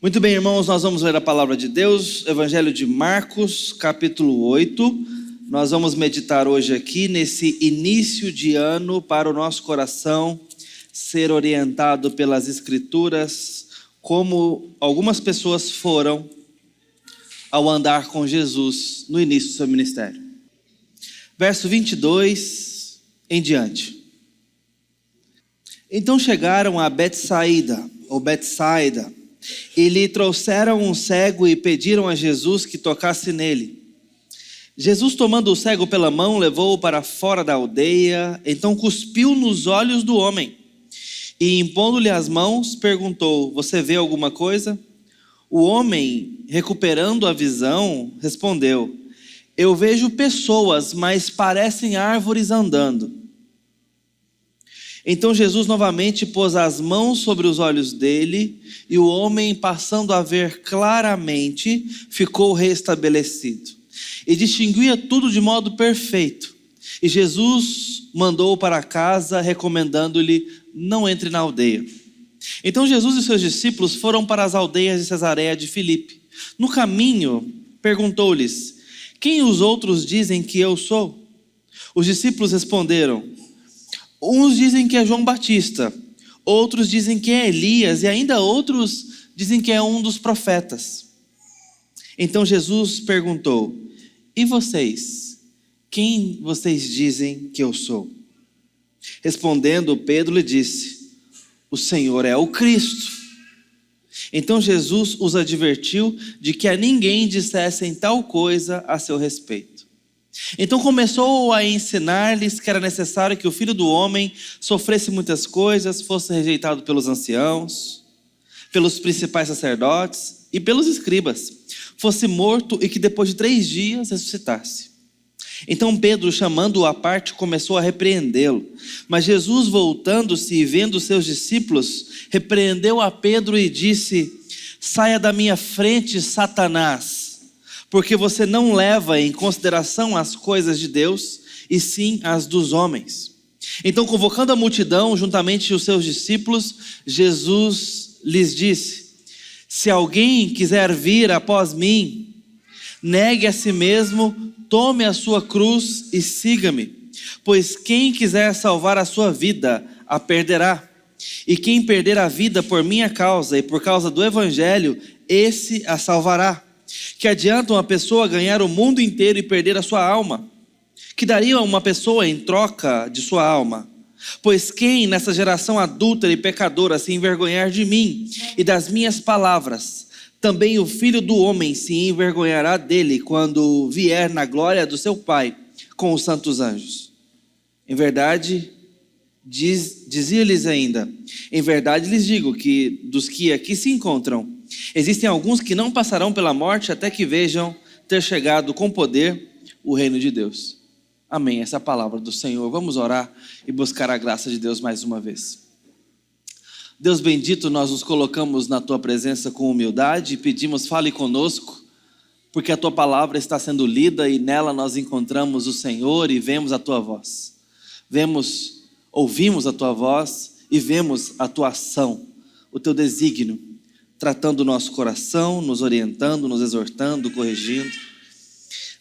Muito bem, irmãos, nós vamos ler a palavra de Deus, Evangelho de Marcos, capítulo 8. Nós vamos meditar hoje aqui nesse início de ano para o nosso coração ser orientado pelas Escrituras, como algumas pessoas foram ao andar com Jesus no início do seu ministério. Verso 22 em diante. Então chegaram a Betsaida, e lhe trouxeram um cego e pediram a Jesus que tocasse nele. Jesus, tomando o cego pela mão, levou-o para fora da aldeia, então cuspiu nos olhos do homem e, impondo-lhe as mãos, perguntou: você vê alguma coisa? O homem, recuperando a visão, respondeu: eu vejo pessoas, mas parecem árvores andando. Então Jesus novamente pôs as mãos sobre os olhos dele, e o homem, passando a ver claramente, ficou restabelecido, e distinguia tudo de modo perfeito. E Jesus mandou-o para casa, recomendando-lhe: não entre na aldeia. Então Jesus e seus discípulos foram para as aldeias de Cesareia de Filipe. No caminho, perguntou-lhes: quem os outros dizem que eu sou? Os discípulos responderam: uns dizem que é João Batista, outros dizem que é Elias, e ainda outros dizem que é um dos profetas. Então Jesus perguntou: e vocês? Quem vocês dizem que eu sou? Respondendo, Pedro lhe disse: o Senhor é o Cristo. Então Jesus os advertiu de que a ninguém dissessem tal coisa a seu respeito. Então começou a ensinar-lhes que era necessário que o Filho do Homem sofresse muitas coisas, fosse rejeitado pelos anciãos, pelos principais sacerdotes e pelos escribas, fosse morto e que depois de 3 dias ressuscitasse. Então Pedro, chamando-o à parte, começou a repreendê-lo. Mas Jesus, voltando-se e vendo seus discípulos, repreendeu a Pedro e disse: saia da minha frente, Satanás, porque você não leva em consideração as coisas de Deus, e sim as dos homens. Então, convocando a multidão, juntamente os seus discípulos, Jesus lhes disse: se alguém quiser vir após mim, negue a si mesmo, tome a sua cruz e siga-me. Pois quem quiser salvar a sua vida, a perderá. E quem perder a vida por minha causa e por causa do Evangelho, esse a salvará. Que adianta uma pessoa ganhar o mundo inteiro e perder a sua alma? Que daria uma pessoa em troca de sua alma? Pois quem nessa geração adúltera e pecadora se envergonhar de mim e das minhas palavras, também o Filho do Homem se envergonhará dele quando vier na glória do seu Pai com os santos anjos. Em verdade, dizia-lhes ainda: em verdade lhes digo que dos que aqui se encontram, existem alguns que não passarão pela morte até que vejam ter chegado com poder o reino de Deus. Amém. Essa é a palavra do Senhor. Vamos orar e buscar a graça de Deus mais uma vez. Deus bendito, nós nos colocamos na Tua presença com humildade e pedimos: fale conosco, porque a Tua palavra está sendo lida e nela nós encontramos o Senhor e vemos a Tua voz. Ouvimos a Tua voz e vemos a Tua ação, o Teu desígnio, tratando o nosso coração, nos orientando, nos exortando, corrigindo.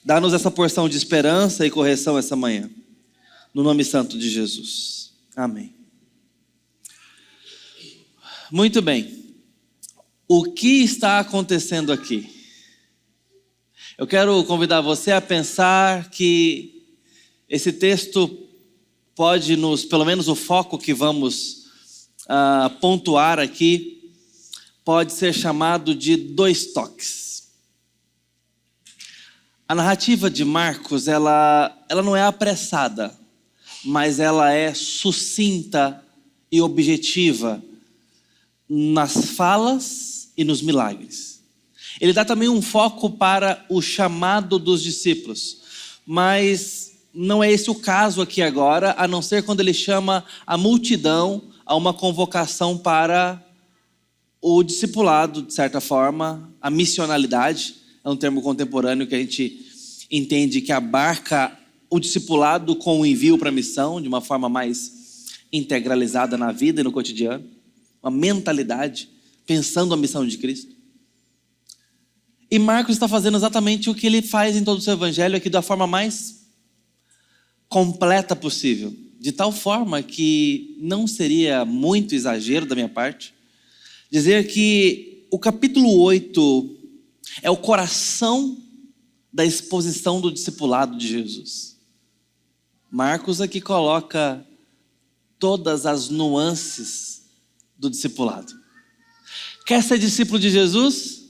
Dá-nos essa porção de esperança e correção essa manhã, no nome santo de Jesus. Amém. Muito bem. O que está acontecendo aqui? Eu quero convidar você a pensar que esse texto pode pelo menos o foco que vamos pontuar aqui, pode ser chamado de 2 toques. A narrativa de Marcos, ela não é apressada, mas ela é sucinta e objetiva nas falas e nos milagres. Ele dá também um foco para o chamado dos discípulos, mas não é esse o caso aqui agora, a não ser quando ele chama a multidão a uma convocação para o discipulado, de certa forma, a missionalidade. É um termo contemporâneo que a gente entende que abarca o discipulado com o envio para a missão, de uma forma mais integralizada na vida e no cotidiano. Uma mentalidade, pensando a missão de Cristo. E Marcos está fazendo exatamente o que ele faz em todo o seu evangelho aqui da forma mais completa possível. De tal forma que não seria muito exagero da minha parte dizer que o capítulo 8 é o coração da exposição do discipulado de Jesus. Marcos aqui coloca todas as nuances do discipulado. Quer ser discípulo de Jesus?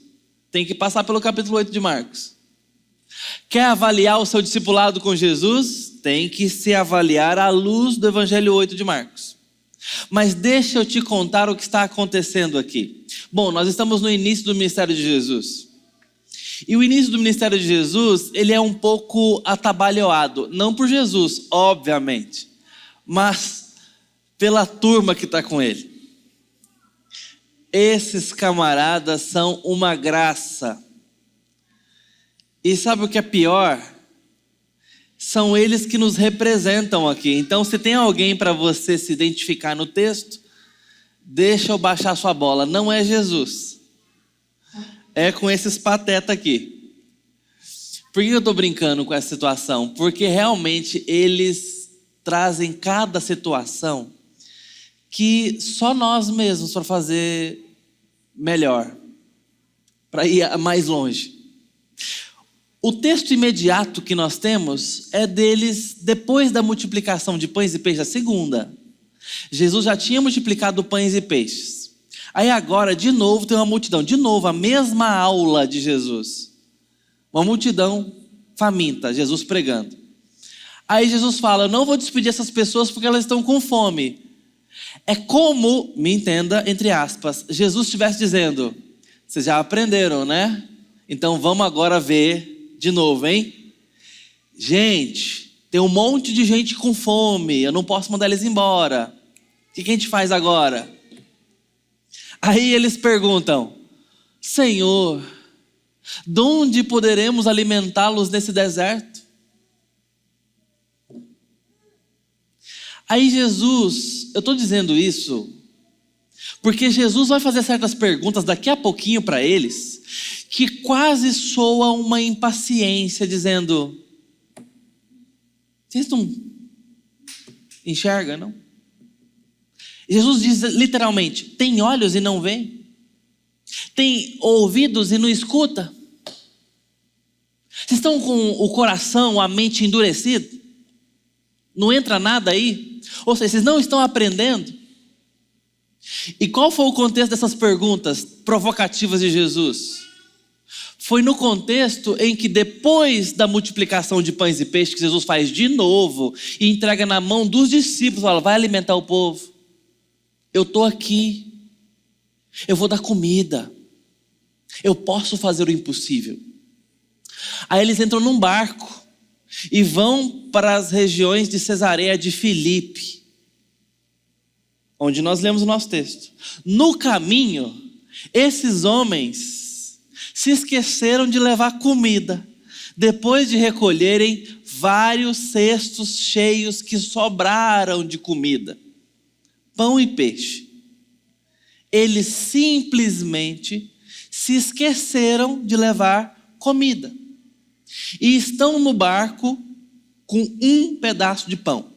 Tem que passar pelo capítulo 8 de Marcos. Quer avaliar o seu discipulado com Jesus? Tem que se avaliar à luz do Evangelho 8 de Marcos. Mas deixa eu te contar o que está acontecendo aqui. Bom, nós estamos no início do ministério de Jesus. E o início do ministério de Jesus, ele é um pouco atabalhoado. Não por Jesus, obviamente, mas pela turma que está com ele. Esses camaradas são uma graça. E sabe o que é pior? São eles que nos representam aqui. Então, se tem alguém para você se identificar no texto, deixa eu baixar sua bola. Não é Jesus. É com esses patetas aqui. Por que eu estou brincando com essa situação? Porque realmente eles trazem cada situação que só nós mesmos para fazer melhor, para ir mais longe. O texto imediato que nós temos é deles depois da multiplicação de pães e peixes, a segunda. Jesus já tinha multiplicado pães e peixes. Aí agora, de novo, tem uma multidão. De novo, a mesma aula de Jesus. Uma multidão faminta, Jesus pregando. Aí Jesus fala, eu não vou despedir essas pessoas porque elas estão com fome. É como, me entenda, entre aspas, Jesus estivesse dizendo, vocês já aprenderam, né? Então vamos agora ver de novo, hein? Gente, tem um monte de gente com fome, eu não posso mandar eles embora. O que a gente faz agora? Aí eles perguntam, Senhor, de onde poderemos alimentá-los nesse deserto? Aí Jesus, eu estou dizendo isso porque Jesus vai fazer certas perguntas daqui a pouquinho para eles que quase soa uma impaciência, dizendo, vocês não enxergam, não? Jesus diz literalmente, tem olhos e não vê? Tem ouvidos e não escuta? Vocês estão com o coração, a mente endurecida? Não entra nada aí? Ou seja, vocês não estão aprendendo? E qual foi o contexto dessas perguntas provocativas de Jesus? Foi no contexto em que depois da multiplicação de pães e peixes, que Jesus faz de novo e entrega na mão dos discípulos, fala, vai alimentar o povo. Eu estou aqui, eu vou dar comida, eu posso fazer o impossível. Aí eles entram num barco e vão para as regiões de Cesareia de Filipe, onde nós lemos o nosso texto. No caminho, esses homens se esqueceram de levar comida, depois de recolherem vários cestos cheios que sobraram de comida, pão e peixe. Eles simplesmente se esqueceram de levar comida. E estão no barco com um pedaço de pão.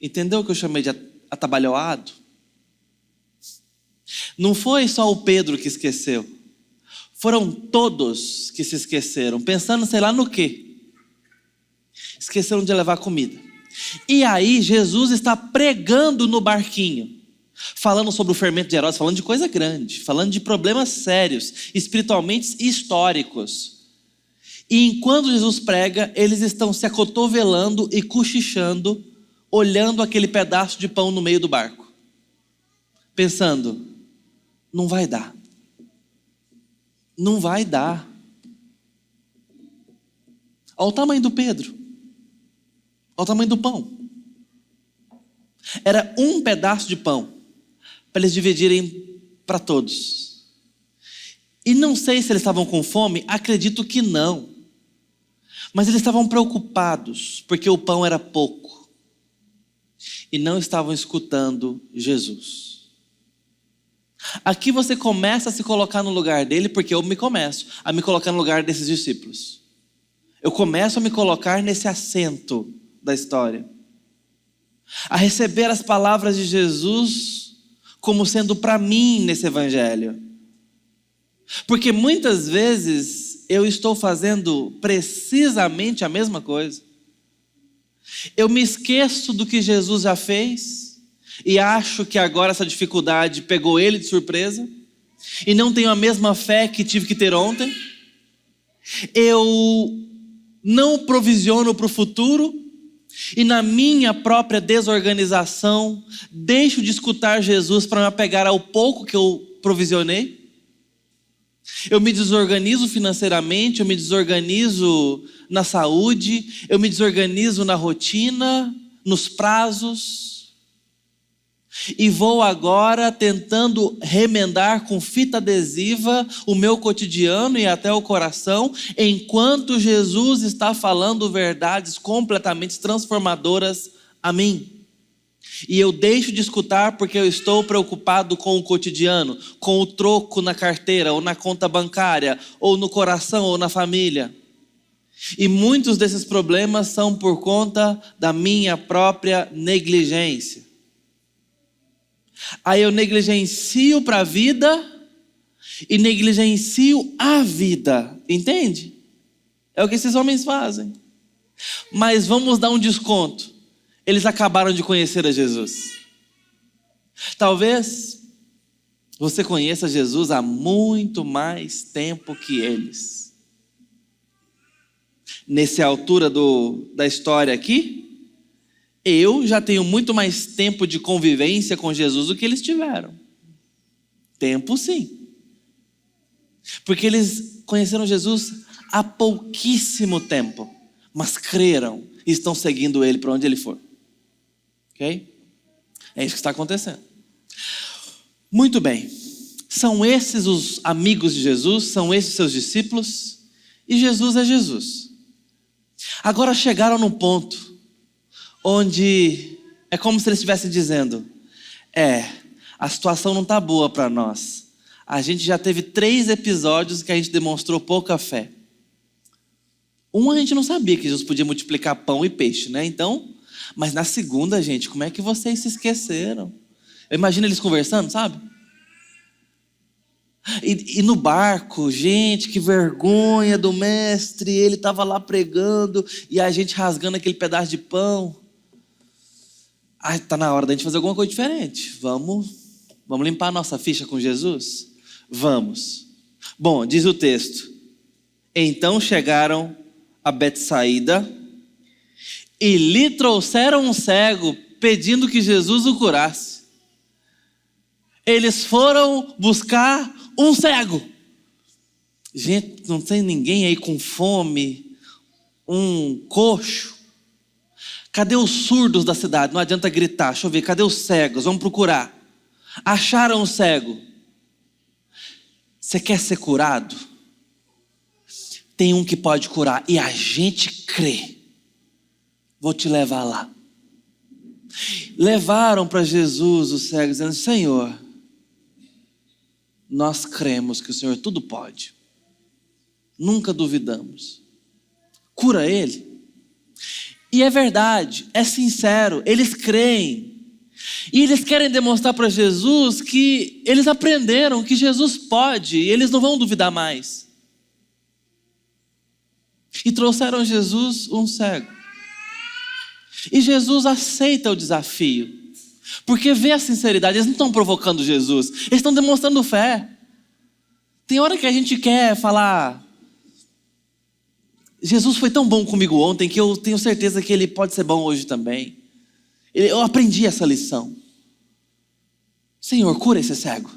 Entendeu o que eu chamei de atabalhoado? Não foi só o Pedro que esqueceu. Foram todos que se esqueceram, pensando sei lá no quê. Esqueceram de levar comida. E aí Jesus está pregando no barquinho, falando sobre o fermento de Herodes, falando de coisa grande, falando de problemas sérios, espiritualmente históricos. E enquanto Jesus prega, eles estão se acotovelando e cochichando, olhando aquele pedaço de pão no meio do barco, pensando, não vai dar. Não vai dar. Olha o tamanho do Pedro. Olha o tamanho do pão. Era um pedaço de pão para eles dividirem para todos. E não sei se eles estavam com fome, acredito que não. Mas eles estavam preocupados, porque o pão era pouco. E não estavam escutando Jesus. Aqui você começa a se colocar no lugar dele, porque eu me começo a me colocar no lugar desses discípulos. Eu começo a me colocar nesse assento da história, a receber as palavras de Jesus como sendo para mim nesse evangelho. Porque muitas vezes eu estou fazendo precisamente a mesma coisa. Eu me esqueço do que Jesus já fez e acho que agora essa dificuldade pegou ele de surpresa e não tenho a mesma fé que tive que ter ontem. Eu não provisiono para o futuro e na minha própria desorganização deixo de escutar Jesus para me apegar ao pouco que eu provisionei. Eu me desorganizo financeiramente, eu me desorganizo na saúde, eu me desorganizo na rotina, nos prazos. E vou agora tentando remendar com fita adesiva o meu cotidiano e até o coração, enquanto Jesus está falando verdades completamente transformadoras a mim. E eu deixo de escutar porque eu estou preocupado com o cotidiano, com o troco na carteira, ou na conta bancária, ou no coração, ou na família. E muitos desses problemas são por conta da minha própria negligência. Aí eu negligencio para a vida e negligencio a vida, entende? É o que esses homens fazem. Mas vamos dar um desconto. Eles acabaram de conhecer a Jesus. Talvez você conheça Jesus há muito mais tempo que eles. Nessa altura da história aqui, eu já tenho muito mais tempo de convivência com Jesus do que eles tiveram. Tempo sim. Porque eles conheceram Jesus há pouquíssimo tempo, mas creram e estão seguindo ele para onde ele for. Ok? É isso que está acontecendo. Muito bem. São esses os amigos de Jesus, são esses seus discípulos, e Jesus é Jesus. Agora chegaram num ponto onde é como se eles estivessem dizendo: a situação não está boa para nós. A gente já teve 3 episódios que a gente demonstrou pouca fé. A gente não sabia que Jesus podia multiplicar pão e peixe, né? Então, mas na segunda, gente, como é que vocês se esqueceram? Eu imagino eles conversando, sabe? E no barco, gente, que vergonha do mestre. Ele estava lá pregando e a gente rasgando aquele pedaço de pão. Está na hora da gente fazer alguma coisa diferente. Vamos limpar a nossa ficha com Jesus? Vamos. Bom, diz o texto: então chegaram a Betsaída e lhe trouxeram um cego, pedindo que Jesus o curasse. Eles foram buscar um cego. Gente, não tem ninguém aí com fome, um coxo? Cadê os surdos da cidade? Não adianta gritar. Deixa eu ver, cadê os cegos? Vamos procurar. Acharam o cego. Você quer ser curado? Tem um que pode curar e a gente crê. Vou te levar lá. Levaram para Jesus os cegos, dizendo: Senhor, nós cremos que o Senhor tudo pode. Nunca duvidamos. Cura ele. E é verdade, é sincero, eles creem. E eles querem demonstrar para Jesus que eles aprenderam que Jesus pode e eles não vão duvidar mais. E trouxeram a Jesus um cego. E Jesus aceita o desafio, porque vê a sinceridade. Eles não estão provocando Jesus, eles estão demonstrando fé. Tem hora que a gente quer falar: Jesus foi tão bom comigo ontem que eu tenho certeza que ele pode ser bom hoje também. Eu aprendi essa lição. Senhor, cura esse cego.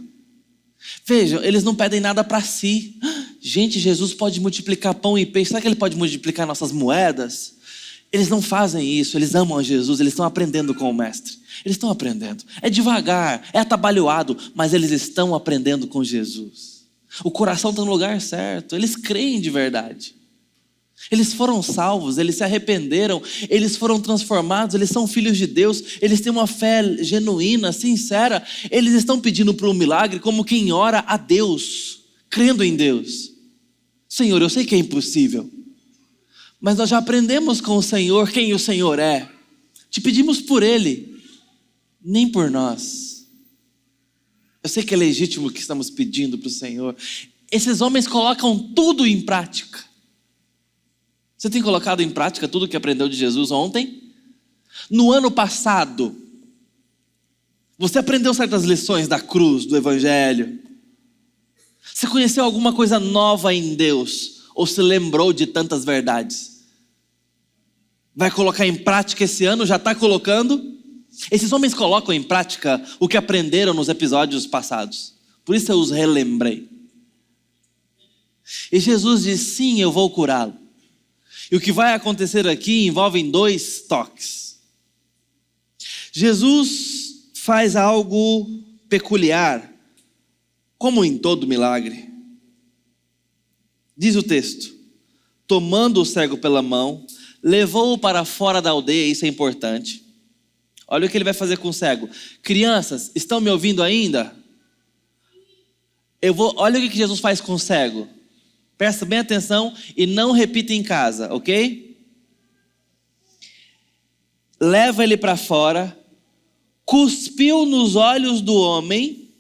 Vejam, eles não pedem nada para si. Gente, Jesus pode multiplicar pão e peixe. Será que ele pode multiplicar nossas moedas? Eles não fazem isso, eles amam a Jesus, eles estão aprendendo com o mestre. Eles estão aprendendo. É devagar, é atabalhoado, mas eles estão aprendendo com Jesus. O coração está no lugar certo, eles creem de verdade. Eles foram salvos, eles se arrependeram, eles foram transformados, eles são filhos de Deus, eles têm uma fé genuína, sincera. Eles estão pedindo por um milagre como quem ora a Deus, crendo em Deus. Senhor, eu sei que é impossível, mas nós já aprendemos com o Senhor quem o Senhor é. Te pedimos por Ele, nem por nós. Eu sei que é legítimo o que estamos pedindo para o Senhor. Esses homens colocam tudo em prática. Você tem colocado em prática tudo que aprendeu de Jesus ontem? No ano passado, você aprendeu certas lições da cruz, do Evangelho? Você conheceu alguma coisa nova em Deus? Ou se lembrou de tantas verdades? Vai colocar em prática esse ano? Já está colocando? Esses homens colocam em prática o que aprenderam nos episódios passados. Por isso eu os relembrei. E Jesus diz, sim, eu vou curá-lo. E o que vai acontecer aqui envolve 2 toques. Jesus faz algo peculiar, como em todo milagre. Diz o texto, tomando o cego pela mão, levou-o para fora da aldeia, isso é importante. Olha o que ele vai fazer com o cego. Crianças, estão me ouvindo ainda? Olha o que Jesus faz com o cego. Presta bem atenção e não repita em casa, ok? Leva ele para fora, cuspiu nos olhos do homem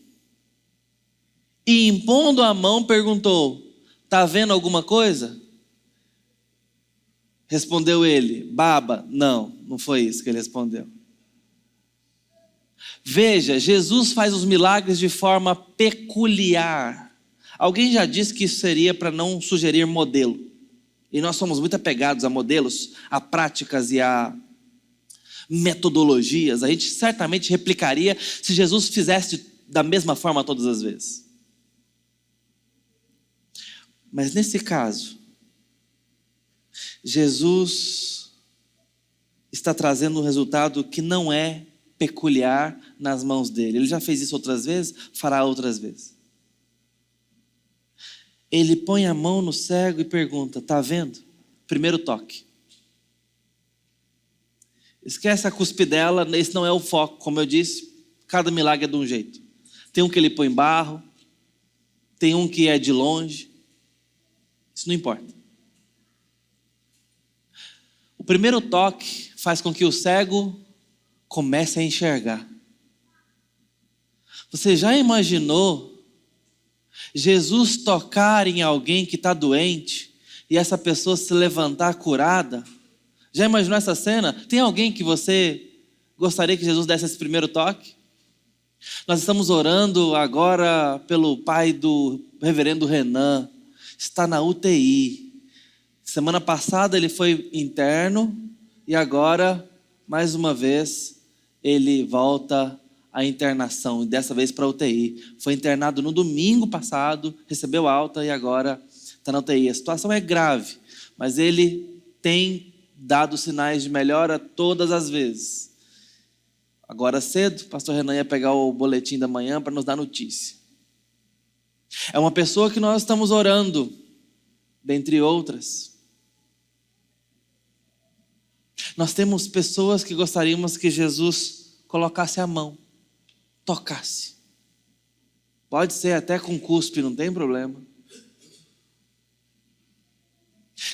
e impondo a mão perguntou, está vendo alguma coisa? Respondeu ele, baba. Não foi isso que ele respondeu. Veja, Jesus faz os milagres de forma peculiar. Alguém já disse que isso seria para não sugerir modelo. E nós somos muito apegados a modelos, a práticas e a metodologias. A gente certamente replicaria se Jesus fizesse da mesma forma todas as vezes. Mas nesse caso, Jesus está trazendo um resultado que não é peculiar nas mãos dele. Ele já fez isso outras vezes, fará outras vezes. Ele põe a mão no cego e pergunta, está vendo? Primeiro toque. Esquece a cuspidela, esse não é o foco. Como eu disse, cada milagre é de um jeito. Tem um que ele põe barro, tem um que é de longe. Isso não importa. O primeiro toque faz com que o cego comece a enxergar. Você já imaginou Jesus tocar em alguém que está doente e essa pessoa se levantar curada? Já imaginou essa cena? Tem alguém que você gostaria que Jesus desse esse primeiro toque? Nós estamos orando agora pelo pai do reverendo Renan, está na UTI. Semana passada ele foi interno e agora, mais uma vez, ele volta a internação, e dessa vez para a UTI. Foi internado no domingo passado, recebeu alta e agora está na UTI. A situação é grave, mas ele tem dado sinais de melhora todas as vezes. Agora cedo, o pastor Renan ia pegar o boletim da manhã para nos dar notícia. É uma pessoa que nós estamos orando, dentre outras. Nós temos pessoas que gostaríamos que Jesus colocasse a mão, tocasse. Pode ser até com cuspe, não tem problema.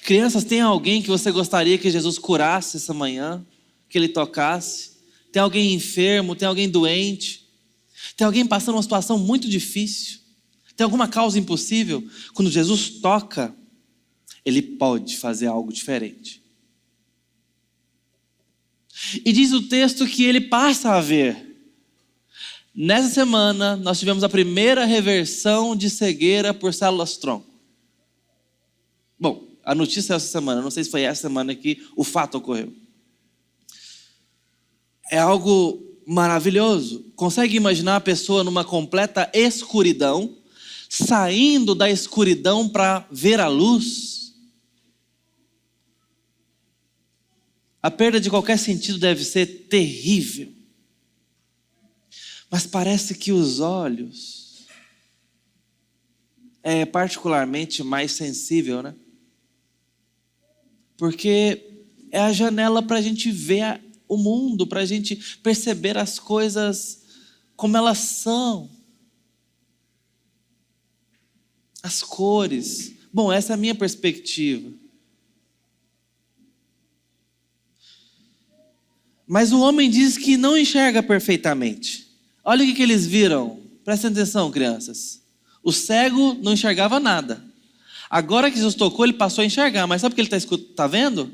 Crianças, tem alguém que você gostaria que Jesus curasse essa manhã? Que ele tocasse? Tem alguém enfermo? Tem alguém doente? Tem alguém passando uma situação muito difícil? Tem alguma causa impossível? Quando Jesus toca, ele pode fazer algo diferente. E diz o texto que ele passa a ver. Nessa semana, nós tivemos a primeira reversão de cegueira por células-tronco. Bom, a notícia é essa semana, não sei se foi essa semana que o fato ocorreu. É algo maravilhoso. Consegue imaginar a pessoa numa completa escuridão, saindo da escuridão para ver a luz? A perda de qualquer sentido deve ser terrível. Mas parece que os olhos é particularmente mais sensível, né? Porque é a janela para a gente ver o mundo, para a gente perceber as coisas como elas são. As cores. Bom, essa é a minha perspectiva. Mas o homem diz que não enxerga perfeitamente. Olha o que eles viram. Prestem atenção, crianças. O cego não enxergava nada. Agora que Jesus tocou, ele passou a enxergar. Mas sabe o que ele está vendo?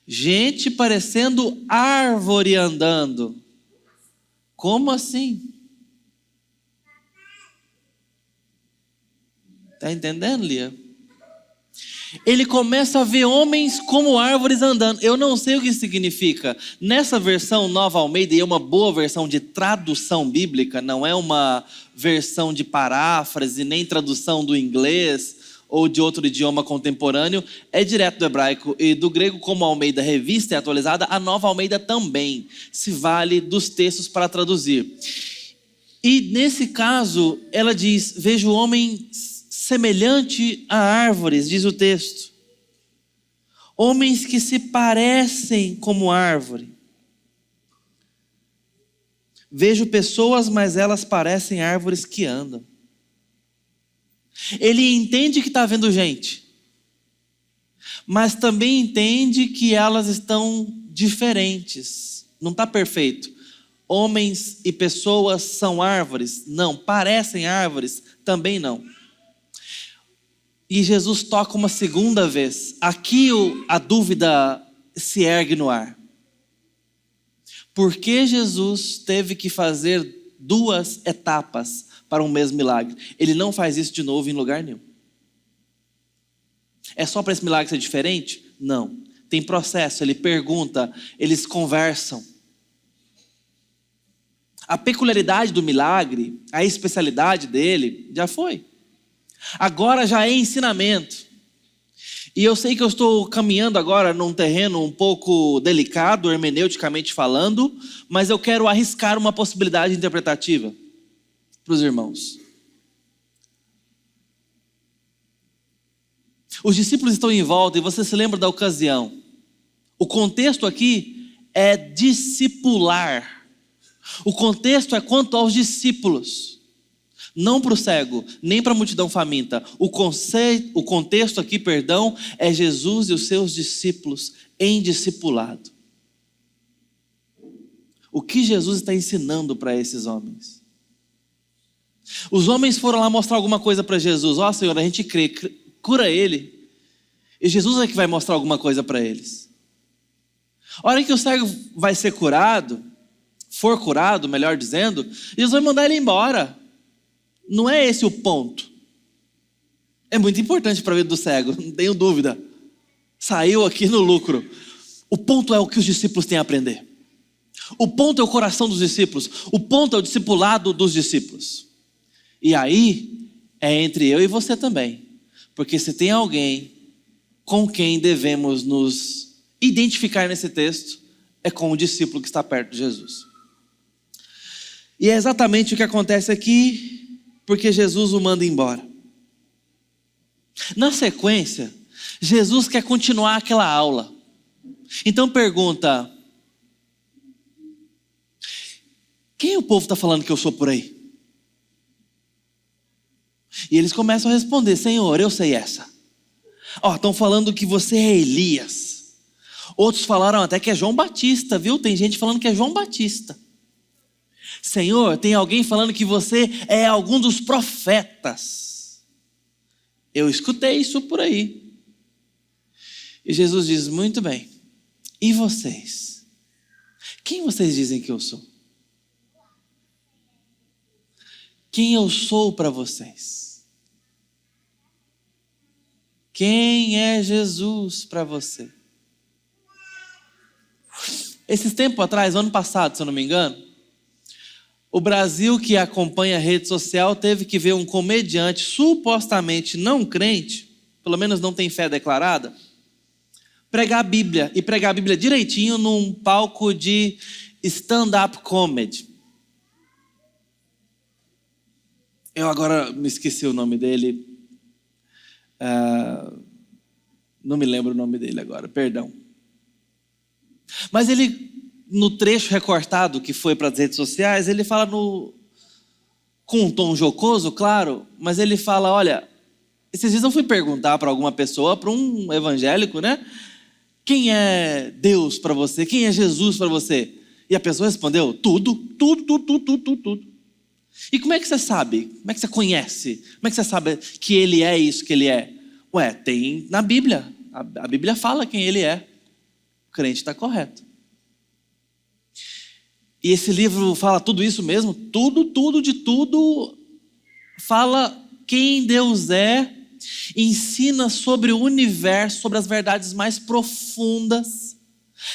Gente parecendo árvore andando. Como assim? Está entendendo, Lia? Ele começa a ver homens como árvores andando. Eu não sei o que isso significa. Nessa versão Nova Almeida, e é uma boa versão de tradução bíblica, não é uma versão de paráfrase, nem tradução do inglês ou de outro idioma contemporâneo, é direto do hebraico. E do grego, como a Almeida Revista é atualizada, a Nova Almeida também se vale dos textos para traduzir. E nesse caso, ela diz: vejo homens semelhante a árvores, diz o texto. Homens que se parecem como árvore. Vejo pessoas, mas elas parecem árvores que andam. Ele entende que está vendo gente, mas também entende que elas estão diferentes. Não está perfeito. Homens e pessoas são árvores? Não. Parecem árvores? Também não. E Jesus toca uma segunda vez. Aqui a dúvida se ergue no ar. Por que Jesus teve que fazer 2 etapas para um mesmo milagre? Ele não faz isso de novo em lugar nenhum. É só para esse milagre ser diferente? Não. Tem processo, ele pergunta, eles conversam. A peculiaridade do milagre, a especialidade dele, já foi. Agora já é ensinamento. E eu sei que eu estou caminhando agora num terreno um pouco delicado, hermeneuticamente falando, mas eu quero arriscar uma possibilidade interpretativa para os irmãos. Os discípulos estão em volta e você se lembra da ocasião. O contexto aqui é discipular. O contexto é quanto aos discípulos. Não para o cego, nem para a multidão faminta. O contexto aqui, é Jesus e os seus discípulos em discipulado. O que Jesus está ensinando para esses homens? Os homens foram lá mostrar alguma coisa para Jesus. Ó, Senhor, a gente crê, cura ele. E Jesus é que vai mostrar alguma coisa para eles. A hora que o cego vai ser curado, for curado, melhor dizendo, Jesus vai mandar ele embora. Não é esse o ponto. É muito importante para a vida do cego, não tenho dúvida. Saiu aqui no lucro. O ponto é o que os discípulos têm a aprender. O ponto é o coração dos discípulos. O ponto é o discipulado dos discípulos. E aí, é entre eu e você também. Porque se tem alguém com quem devemos nos identificar nesse texto, é com o discípulo que está perto de Jesus. E é exatamente o que acontece aqui, porque Jesus o manda embora. Na sequência, Jesus quer continuar aquela aula. Então pergunta: quem o povo está falando que eu sou por aí? E eles começam a responder: Senhor, eu sei essa. Estão falando que você é Elias. Outros falaram até que é João Batista, viu? Tem gente falando que é João Batista. Senhor, tem alguém falando que você é algum dos profetas. Eu escutei isso por aí. E Jesus diz: muito bem. E vocês? Quem vocês dizem que eu sou? Quem eu sou para vocês? Quem é Jesus para você? Esses tempos atrás, ano passado, se eu não me engano, o Brasil, que acompanha a rede social, teve que ver um comediante supostamente não crente, pelo menos não tem fé declarada, pregar a Bíblia, e pregar a Bíblia direitinho num palco de stand-up comedy. Eu agora me esqueci o nome dele. Não me lembro o nome dele agora, perdão. Mas ele, no trecho recortado que foi para as redes sociais, ele fala com um tom jocoso, claro, mas ele fala, olha, esses dias eu fui perguntar para alguma pessoa, para um evangélico, né? Quem é Deus para você? Quem é Jesus para você? E a pessoa respondeu, tudo, tudo, tudo, tudo, tudo, tudo, tudo. E como é que você sabe? Como é que você conhece? Como é que você sabe que ele é isso que ele é? Ué, tem na Bíblia. A Bíblia fala quem ele é. O crente está correto. E esse livro fala tudo isso mesmo? Tudo, tudo, de tudo. Fala quem Deus é. Ensina sobre o universo, sobre as verdades mais profundas.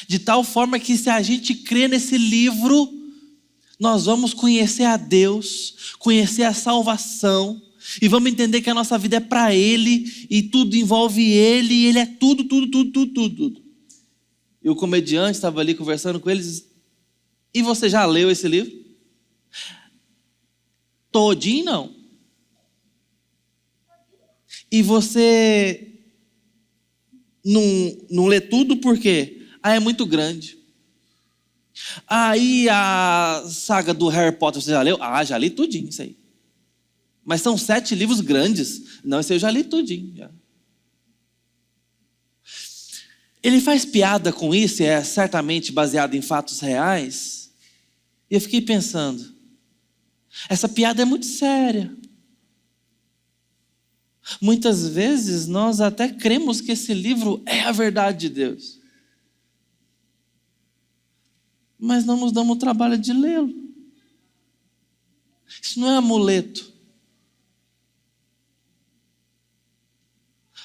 De tal forma que se a gente crê nesse livro, nós vamos conhecer a Deus, conhecer a salvação. E vamos entender que a nossa vida é para Ele. E tudo envolve Ele. E Ele é tudo, tudo, tudo, tudo, tudo, tudo. E o comediante estava ali conversando com eles. E você já leu esse livro? Todinho não. E você não lê tudo por quê? É muito grande. Aí a saga do Harry Potter você já leu? Já li tudinho isso aí. Mas são 7 livros grandes. Não, esse eu já li tudinho. Já. Ele faz piada com isso, é certamente baseado em fatos reais. E eu fiquei pensando, essa piada é muito séria. Muitas vezes nós até cremos que esse livro é a verdade de Deus. Mas não nos damos o trabalho de lê-lo. Isso não é amuleto.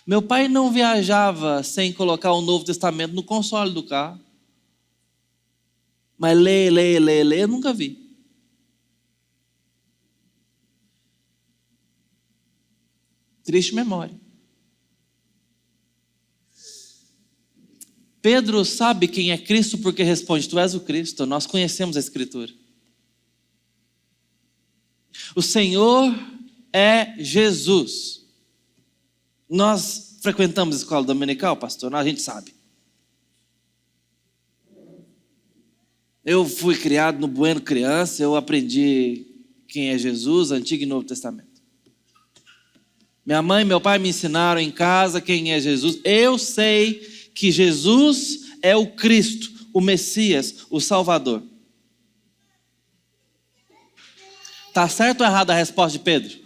Meu pai não viajava sem colocar o Novo Testamento no console do carro. Mas ler, eu nunca vi. Triste memória. Pedro sabe quem é Cristo porque responde, tu és o Cristo. Nós conhecemos a Escritura. O Senhor é Jesus. Nós frequentamos a escola dominical, pastor? A gente sabe. Eu fui criado no Bueno Criança, eu aprendi quem é Jesus, Antigo e Novo Testamento. Minha mãe e meu pai me ensinaram em casa quem é Jesus. Eu sei que Jesus é o Cristo, o Messias, o Salvador. Está certo ou errado a resposta de Pedro?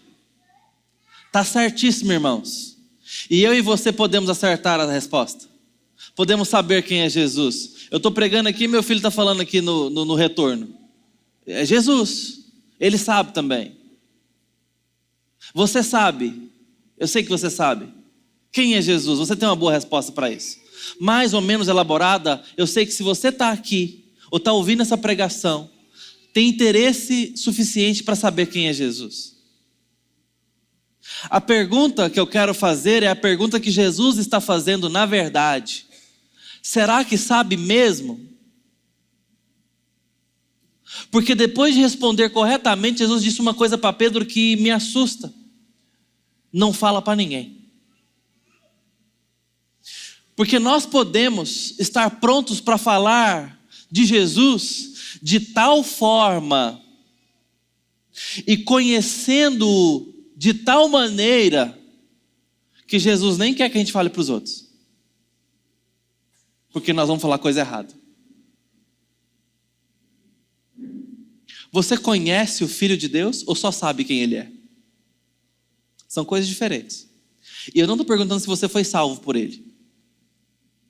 Está certíssimo, irmãos. E eu e você podemos acertar a resposta. Podemos saber quem é Jesus. Eu estou pregando aqui, meu filho está falando aqui no retorno. É Jesus. Ele sabe também. Você sabe. Eu sei que você sabe. Quem é Jesus? Você tem uma boa resposta para isso. Mais ou menos elaborada, eu sei que se você está aqui, ou está ouvindo essa pregação, tem interesse suficiente para saber quem é Jesus. A pergunta que eu quero fazer é a pergunta que Jesus está fazendo na verdade. Será que sabe mesmo? Porque depois de responder corretamente, Jesus disse uma coisa para Pedro que me assusta. Não fala para ninguém. Porque nós podemos estar prontos para falar de Jesus de tal forma e conhecendo-o de tal maneira que Jesus nem quer que a gente fale para os outros. Porque nós vamos falar coisa errada. Você conhece o Filho de Deus ou só sabe quem Ele é? São coisas diferentes. E eu não estou perguntando se você foi salvo por Ele.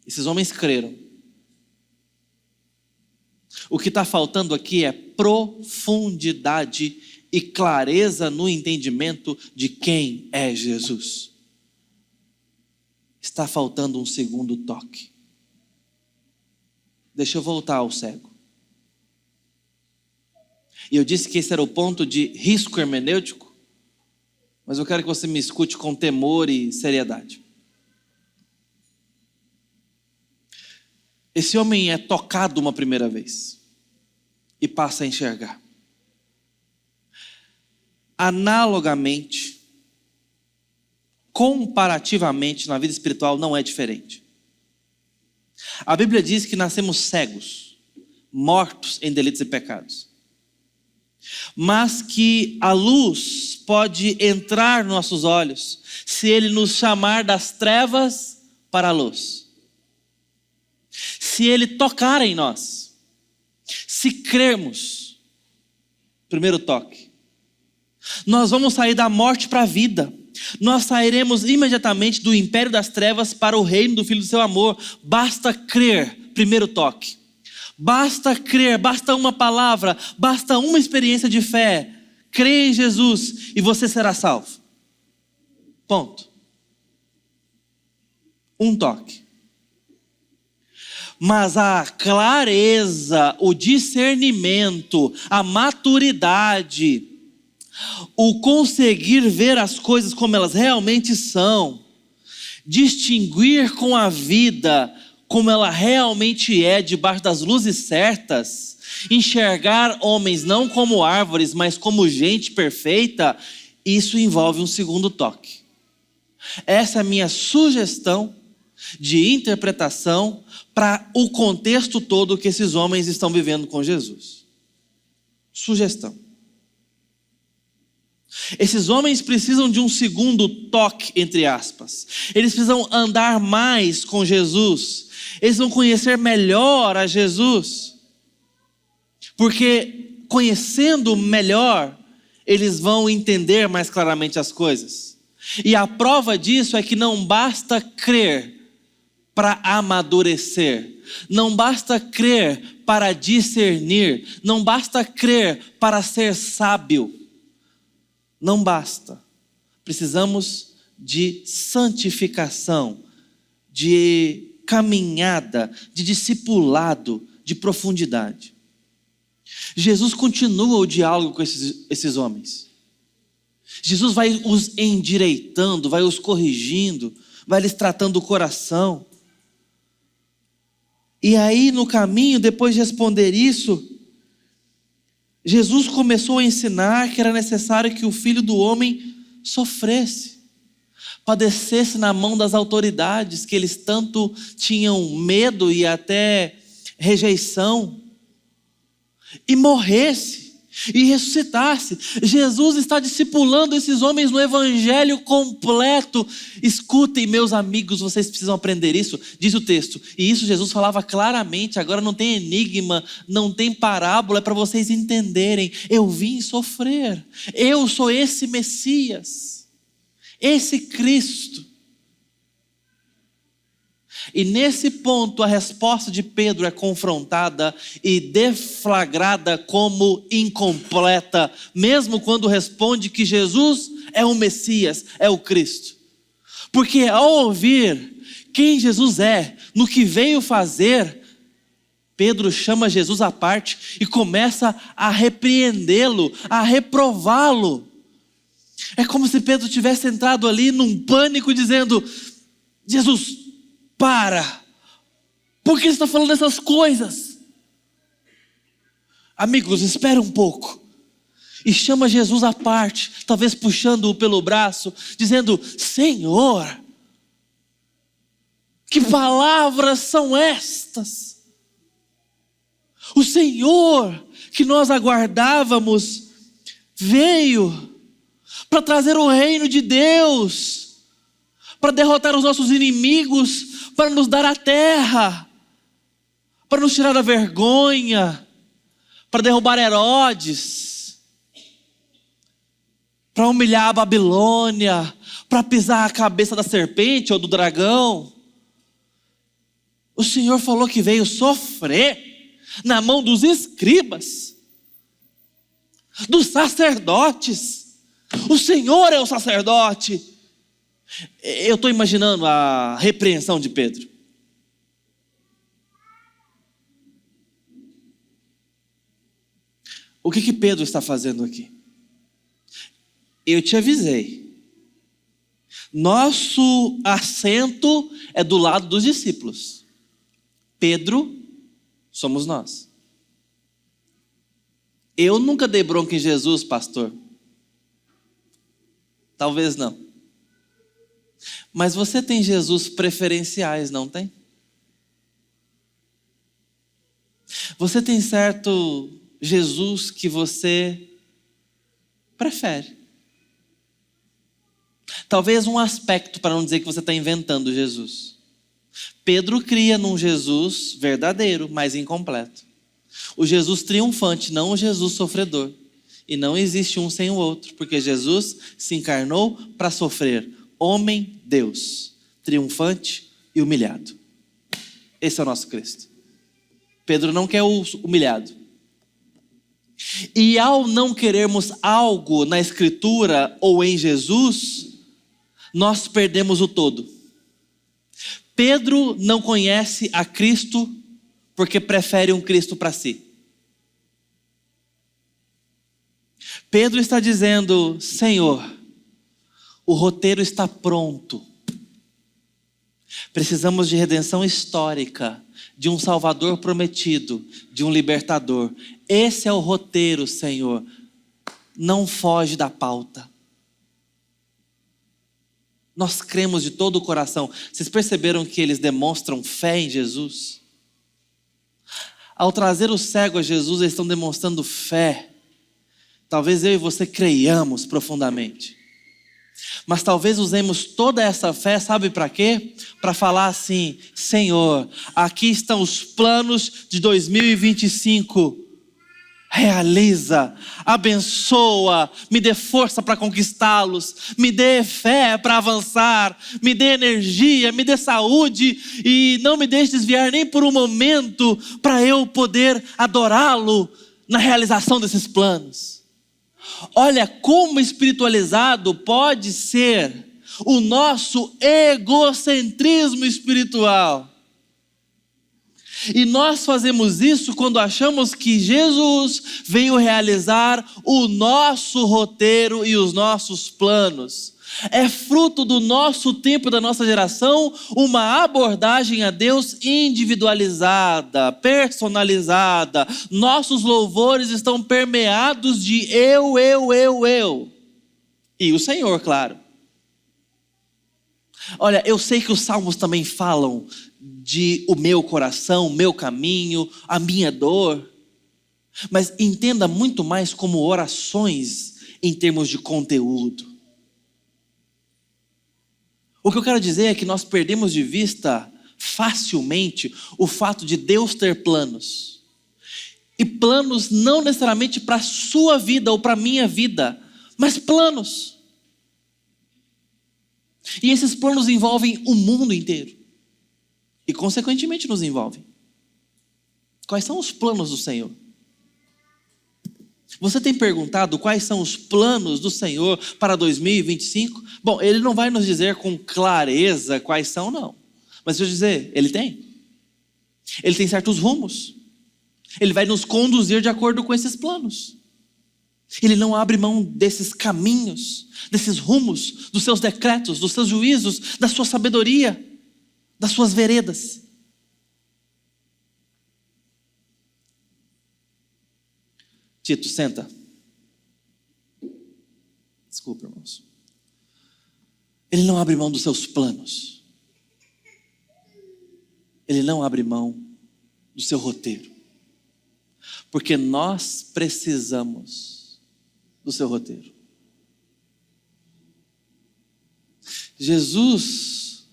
Esses homens creram. O que está faltando aqui é profundidade e clareza no entendimento de quem é Jesus. Está faltando um segundo toque. Deixa eu voltar ao cego. E eu disse que esse era o ponto de risco hermenêutico, mas eu quero que você me escute com temor e seriedade. Esse homem é tocado uma primeira vez e passa a enxergar. Analogamente, comparativamente na vida espiritual não é diferente. A Bíblia diz que nascemos cegos, mortos em delitos e pecados, mas que a luz pode entrar nos nossos olhos se Ele nos chamar das trevas para a luz. Se Ele tocar em nós, se crermos, primeiro toque, nós vamos sair da morte para a vida. Nós sairemos imediatamente do império das trevas para o reino do Filho do seu amor. Basta crer, primeiro toque. Basta crer, basta uma palavra, basta uma experiência de fé. Crê em Jesus e você será salvo. Ponto. Um toque. Mas a clareza, o discernimento, a maturidade, o conseguir ver as coisas como elas realmente são, distinguir com a vida como ela realmente é debaixo das luzes certas, enxergar homens não como árvores, mas como gente perfeita, isso envolve um segundo toque. Essa é a minha sugestão de interpretação para o contexto todo que esses homens estão vivendo com Jesus. Sugestão. Esses homens precisam de um segundo toque, entre aspas. Eles precisam andar mais com Jesus. Eles vão conhecer melhor a Jesus. Porque conhecendo melhor, eles vão entender mais claramente as coisas. E a prova disso é que não basta crer para amadurecer. Não basta crer para discernir. Não basta crer para ser sábio. Não basta. Precisamos de santificação, de caminhada, de discipulado, de profundidade. Jesus continua o diálogo com esses homens. Jesus vai os endireitando, vai os corrigindo, vai lhes tratando o coração. E aí no caminho, depois de responder isso, Jesus começou a ensinar que era necessário que o Filho do Homem sofresse, padecesse na mão das autoridades que eles tanto tinham medo e até rejeição, e morresse e ressuscitasse. Jesus está discipulando esses homens no evangelho completo. Escutem, meus amigos, vocês precisam aprender isso, diz o texto. E isso Jesus falava claramente, agora não tem enigma, não tem parábola, é para vocês entenderem. Eu vim sofrer, eu sou esse Messias, esse Cristo. E nesse ponto a resposta de Pedro é confrontada e deflagrada como incompleta, mesmo quando responde que Jesus é o Messias, é o Cristo. Porque ao ouvir quem Jesus é, no que veio fazer, Pedro chama Jesus à parte e começa a repreendê-lo, a reprová-lo. É como se Pedro tivesse entrado ali num pânico dizendo: Jesus, por que você está falando essas coisas? Amigos, espera um pouco. E chama Jesus à parte, talvez puxando-o pelo braço, dizendo: Senhor, que palavras são estas? O Senhor que nós aguardávamos veio para trazer o reino de Deus, para derrotar os nossos inimigos, para nos dar a terra, para nos tirar da vergonha, para derrubar Herodes, para humilhar a Babilônia, para pisar a cabeça da serpente ou do dragão. O Senhor falou que veio sofrer na mão dos escribas, dos sacerdotes. O Senhor é o sacerdote. Eu estou imaginando a repreensão de Pedro. O que Pedro está fazendo aqui? Eu te avisei. Nosso assento é do lado dos discípulos. Pedro somos nós. Eu nunca dei bronca em Jesus, pastor. Talvez não. Mas você tem Jesus preferenciais, não tem? Você tem certo Jesus que você prefere. Talvez um aspecto, para não dizer que você está inventando Jesus. Pedro cria num Jesus verdadeiro, mas incompleto. O Jesus triunfante, não o Jesus sofredor. E não existe um sem o outro, porque Jesus se encarnou para sofrer. Homem, Deus, triunfante e humilhado. Esse é o nosso Cristo. Pedro não quer o humilhado. E ao não querermos algo na Escritura ou em Jesus, nós perdemos o todo. Pedro não conhece a Cristo porque prefere um Cristo para si. Pedro está dizendo: Senhor, o roteiro está pronto. Precisamos de redenção histórica, de um Salvador prometido, de um libertador. Esse é o roteiro, Senhor. Não foge da pauta. Nós cremos de todo o coração. Vocês perceberam que eles demonstram fé em Jesus? Ao trazer o cego a Jesus, eles estão demonstrando fé. Talvez eu e você creiamos profundamente. Mas talvez usemos toda essa fé, sabe para quê? Para falar assim: Senhor, aqui estão os planos de 2025. Realiza, abençoa, me dê força para conquistá-los, me dê fé para avançar, me dê energia, me dê saúde e não me deixe desviar nem por um momento para eu poder adorá-lo na realização desses planos. Olha como espiritualizado pode ser o nosso egocentrismo espiritual. E nós fazemos isso quando achamos que Jesus veio realizar o nosso roteiro e os nossos planos. É fruto do nosso tempo, da nossa geração, uma abordagem a Deus individualizada, personalizada. Nossos louvores estão permeados de eu. E o Senhor, claro. Olha, eu sei que os salmos também falam de o meu coração, o meu caminho, a minha dor. Mas entenda muito mais como orações em termos de conteúdo. O que eu quero dizer é que nós perdemos de vista facilmente o fato de Deus ter planos. E planos não necessariamente para a sua vida ou para a minha vida, mas planos. E esses planos envolvem o mundo inteiro. E consequentemente nos envolvem. Quais são os planos do Senhor? Você tem perguntado quais são os planos do Senhor para 2025? Bom, Ele não vai nos dizer com clareza quais são, não. Mas deixa eu dizer, Ele tem. Ele tem certos rumos. Ele vai nos conduzir de acordo com esses planos. Ele não abre mão desses caminhos, desses rumos, dos seus decretos, dos seus juízos, da sua sabedoria, das suas veredas. Tito, senta. Desculpa, irmãos. Ele não abre mão dos seus planos. Ele não abre mão do seu roteiro. Porque nós precisamos do seu roteiro. Jesus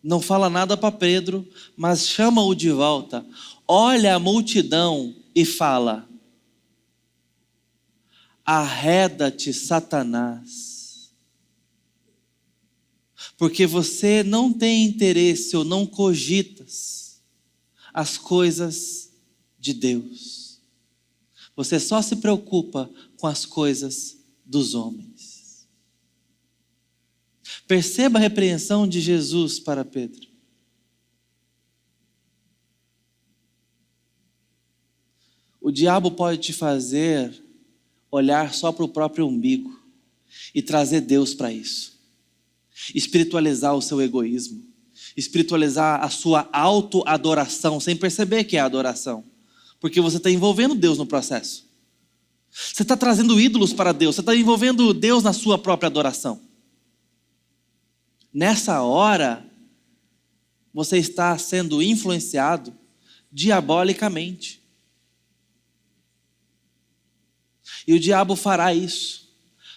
não fala nada para Pedro, mas chama-o de volta. Olha a multidão e fala: arreda-te, Satanás, porque você não tem interesse ou não cogitas as coisas de Deus. Você só se preocupa com as coisas dos homens. Perceba a repreensão de Jesus para Pedro. O diabo pode te fazer olhar só para o próprio umbigo e trazer Deus para isso. Espiritualizar o seu egoísmo. Espiritualizar a sua autoadoração sem perceber que é adoração. Porque você está envolvendo Deus no processo. Você está trazendo ídolos para Deus. Você está envolvendo Deus na sua própria adoração. nessa hora, você está sendo influenciado diabolicamente. E o diabo fará isso.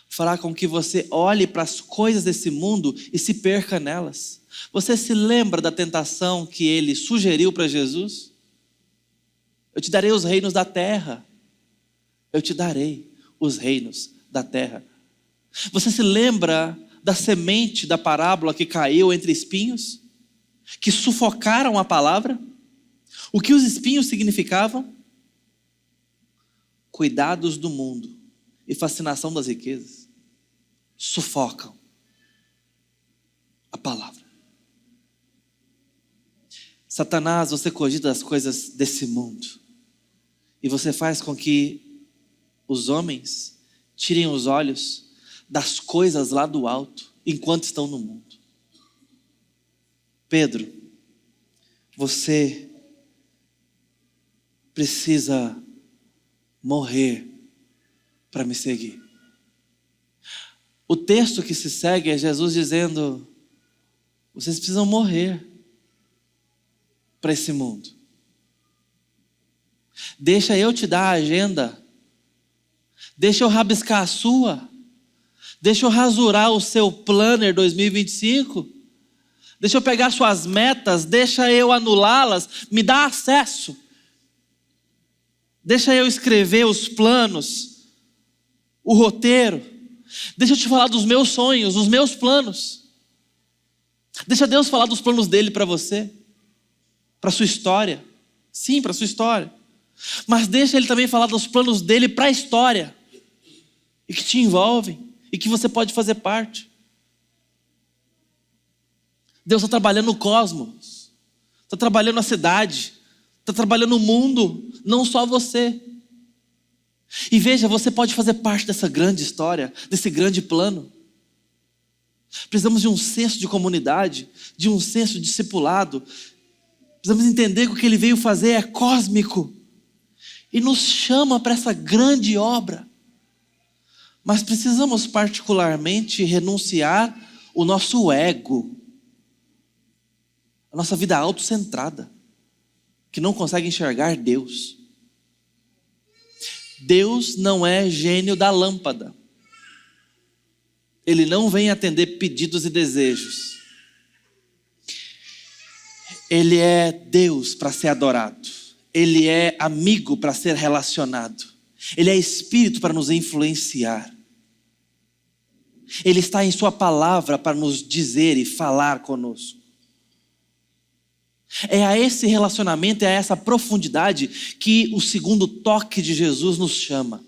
Fará com que você olhe para as coisas desse mundo e se perca nelas. Você se lembra da tentação que ele sugeriu para Jesus? Eu te darei os reinos da terra. Eu te darei os reinos da terra. Você se lembra da semente da parábola que caiu entre espinhos? Que sufocaram a palavra? O que os espinhos significavam? Cuidados do mundo e fascinação das riquezas sufocam a palavra. Satanás, você cogita as coisas desse mundo e você faz com que os homens tirem os olhos das coisas lá do alto enquanto estão no mundo. Pedro, você precisa morrer para me seguir. O texto que se segue é Jesus dizendo: vocês precisam morrer para esse mundo. Deixa eu te dar a agenda. Deixa eu rabiscar a sua. Deixa eu rasurar o seu planner 2025. Deixa eu pegar suas metas. Deixa eu anulá-las. Me dá acesso. Deixa eu escrever os planos, o roteiro. Deixa eu te falar dos meus sonhos, dos meus planos. Deixa Deus falar dos planos dele para você, para sua história. Sim, para sua história. Mas deixa ele também falar dos planos dele para a história. E que te envolvem. E que você pode fazer parte. Deus está trabalhando no cosmos. Está trabalhando na cidade. Está trabalhando no mundo. Não só você. E veja, você pode fazer parte dessa grande história. Desse grande plano. Precisamos de um senso de comunidade. De um senso de discipulado. Precisamos entender que o que ele veio fazer é cósmico. E nos chama para essa grande obra. Mas precisamos particularmente renunciar o nosso ego. A nossa vida autocentrada. Que não consegue enxergar Deus. Deus não é gênio da lâmpada. Ele não vem atender pedidos e desejos. Ele é Deus para ser adorado. Ele é amigo para ser relacionado. Ele é Espírito para nos influenciar. Ele está em sua palavra para nos dizer e falar conosco. É a esse relacionamento, é a essa profundidade que o segundo toque de Jesus nos chama.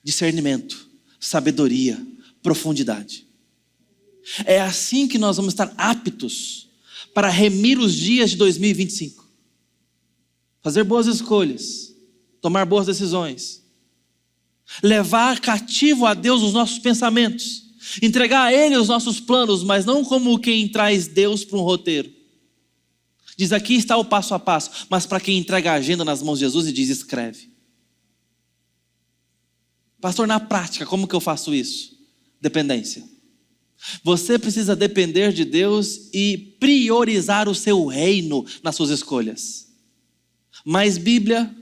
Discernimento, sabedoria, profundidade. É assim que nós vamos estar aptos para remir os dias de 2025. Fazer boas escolhas, tomar boas decisões. Levar cativo a Deus os nossos pensamentos. Entregar a Ele os nossos planos, mas não como quem traz Deus para um roteiro. Diz: aqui está o passo a passo. Mas para quem entrega a agenda nas mãos de Jesus e diz: escreve. Pastor, na prática, como que eu faço isso? Dependência. Você precisa depender de Deus e priorizar o seu reino nas suas escolhas. Mais Bíblia,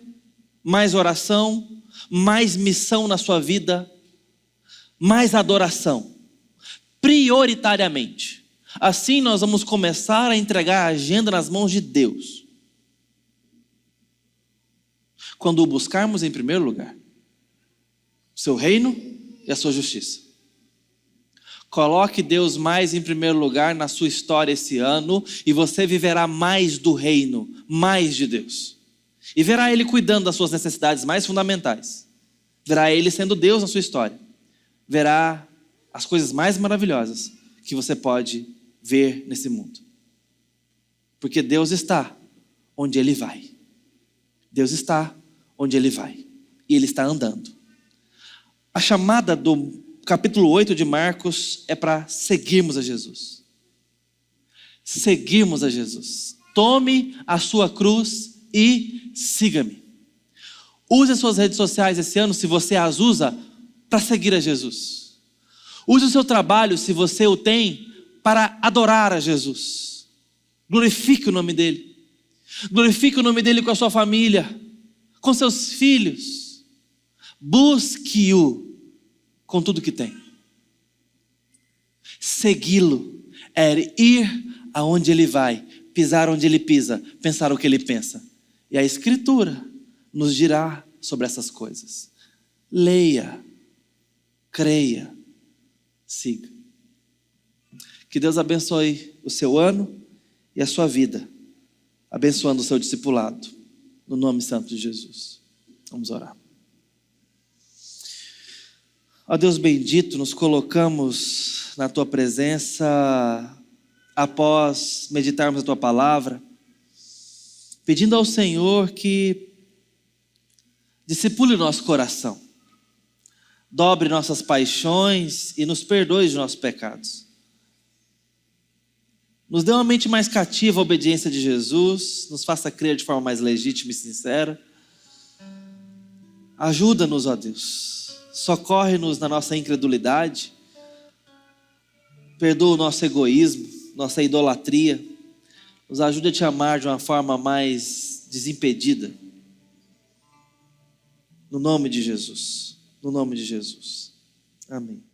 mais oração, mais missão na sua vida, mais adoração. Prioritariamente. Assim nós vamos começar a entregar a agenda nas mãos de Deus. Quando o buscarmos em primeiro lugar, o seu reino e a sua justiça. Coloque Deus mais em primeiro lugar na sua história esse ano e você viverá mais do reino, mais de Deus. E verá Ele cuidando das suas necessidades mais fundamentais. Verá Ele sendo Deus na sua história. Verá as coisas mais maravilhosas que você pode ver nesse mundo. Porque Deus está onde Ele vai. Deus está onde Ele vai. E Ele está andando. A chamada do capítulo 8 de Marcos é para seguirmos a Jesus. Seguirmos a Jesus. Tome a sua cruz e siga-me. Use as suas redes sociais esse ano, se você as usa, para seguir a Jesus. Use o seu trabalho, se você o tem, para adorar a Jesus. Glorifique o nome dele. Glorifique o nome dele com a sua família, com seus filhos. Busque-o com tudo que tem. Segui-lo é ir aonde ele vai, pisar onde ele pisa, pensar o que ele pensa. E a Escritura nos dirá sobre essas coisas. Leia, creia, siga. Que Deus abençoe o seu ano e a sua vida, abençoando o seu discipulado, no nome santo de Jesus. Vamos orar. Ó Deus bendito, nos colocamos na Tua presença após meditarmos a Tua palavra, pedindo ao Senhor que discipule o nosso coração, dobre nossas paixões e nos perdoe de nossos pecados. Nos dê uma mente mais cativa à obediência de Jesus, nos faça crer de forma mais legítima e sincera. Ajuda-nos, ó Deus, socorre-nos na nossa incredulidade, perdoa o nosso egoísmo, nossa idolatria, nos ajude a Te amar de uma forma mais desimpedida. No nome de Jesus, no nome de Jesus. Amém.